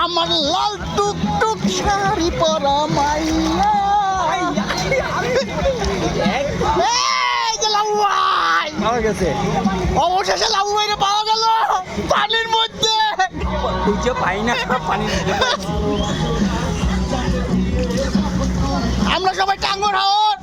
আমার লাল টুকটুক শাড়ি পরা মাইয়া পাওয়া গেছে অবশেষে লাবু ভাইরে পাওয়া গেল পানির মধ্যে। খুঁজে পাই না পানি। আমরা সবাই টাঙ্গর হাওর।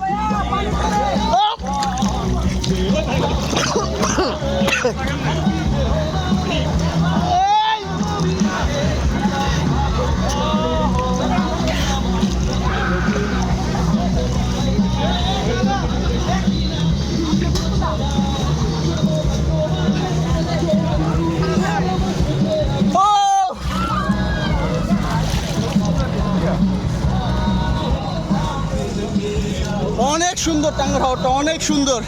অনেক সুন্দর টাঙ্গর হাওরটা, অনেক সুন্দর।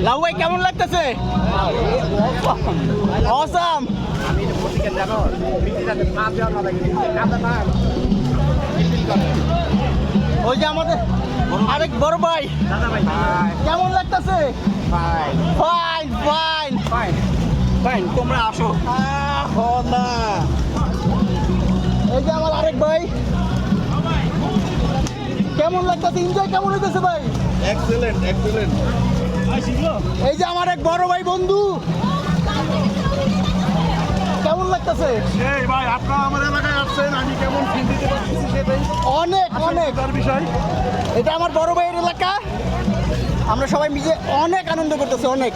লাউ ভাই কেমন লাগতেছে? অসাম। ওই যে আমাদের আরেক বড় ভাই, কেমন লাগতেছে? ফাইন ফাইন ফাইন ফাইন, তোমরা আসো। না এই যে আমার আরেক ভাই, কেমন লাগতেছে? এনজয় কেমন হইতেছে ভাই? Excellent excellent. এই যে আমার এক বড় ভাই বন্ধু, কেমন লাগতেছে? এই ভাই, আপনারা আমার এলাকায় আসছেন, আমি কেমন ফিল দিতে পারতেছি সেটাই অনেক অনেক তার বিষয়। এটা আমার বড় ভাইয়ের এলাকা, আমরা সবাই মিলে অনেক আনন্দ করতেছি, অনেক।